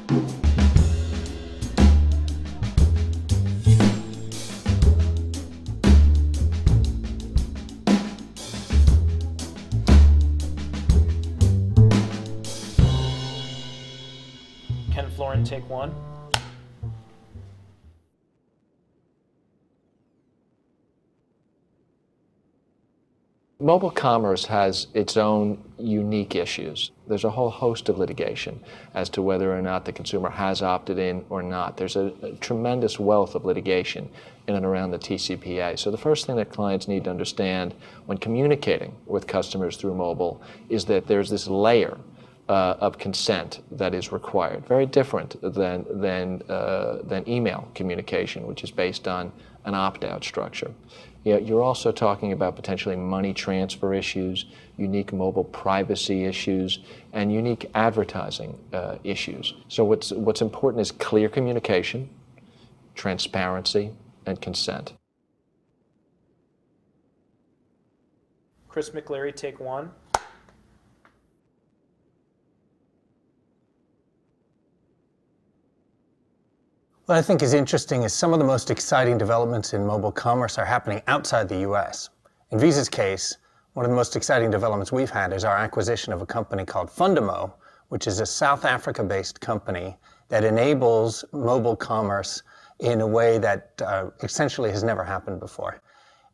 Kenneth Florin, take one. Mobile commerce has its own unique issues. There's a whole host of litigation as to whether or not the consumer has opted in or not. There's a tremendous wealth of litigation in and around the TCPA. So the first thing that clients need to understand when communicating with customers through mobile is that there's this layer of consent that is required. Very different than email communication, which is based on an opt-out structure. You're also talking about potentially money transfer issues, unique mobile privacy issues, and unique advertising issues. So what's important is clear communication, transparency, and consent. Chris McCleary, take one. What I think is interesting is some of the most exciting developments in mobile commerce are happening outside the US. In Visa's case, one of the most exciting developments we've had is our acquisition of a company called Fundamo, which is a South Africa-based company that enables mobile commerce in a way that essentially has never happened before.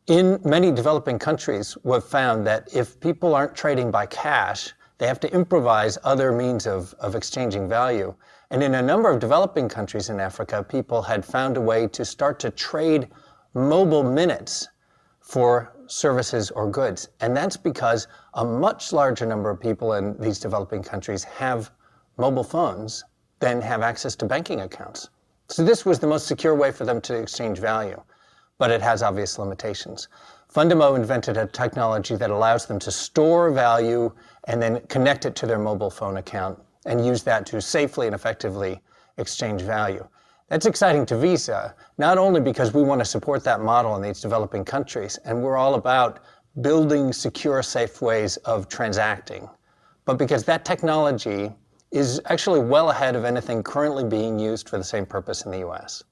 In many developing countries, we've found that if people aren't trading by cash, they have to improvise other means of exchanging value. And in a number of developing countries in Africa, people had found a way to start to trade mobile minutes for services or goods. And that's because a much larger number of people in these developing countries have mobile phones than have access to banking accounts. So this was the most secure way for them to exchange value, but it has obvious limitations. Fundamo invented a technology that allows them to store value and then connect it to their mobile phone account and use that to safely and effectively exchange value. That's exciting to Visa, not only because we want to support that model in these developing countries, and we're all about building secure, safe ways of transacting, but because that technology is actually well ahead of anything currently being used for the same purpose in the US.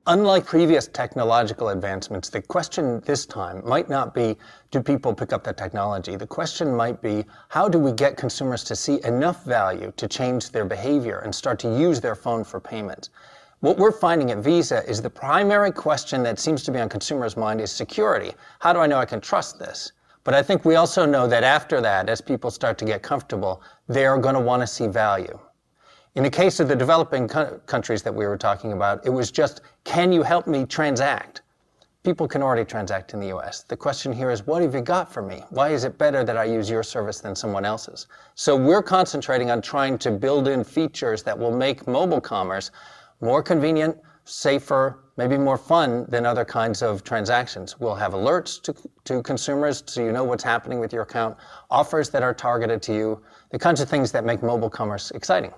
Unlike previous technological advancements, the question this time might not be, do people pick up the technology? The question might be, how do we get consumers to see enough value to change their behavior and start to use their phone for payments? What we're finding at Visa is the primary question that seems to be on consumers' mind is security. How do I know I can trust this? But I think we also know that after that, as people start to get comfortable, they are going to want to see value. In the case of the developing countries that we were talking about, it was just, can you help me transact? People can already transact in the US. The question here is, what have you got for me? Why is it better that I use your service than someone else's? So we're concentrating on trying to build in features that will make mobile commerce more convenient, safer, maybe more fun than other kinds of transactions. We'll have alerts to consumers so you know what's happening with your account, offers that are targeted to you, the kinds of things that make mobile commerce exciting.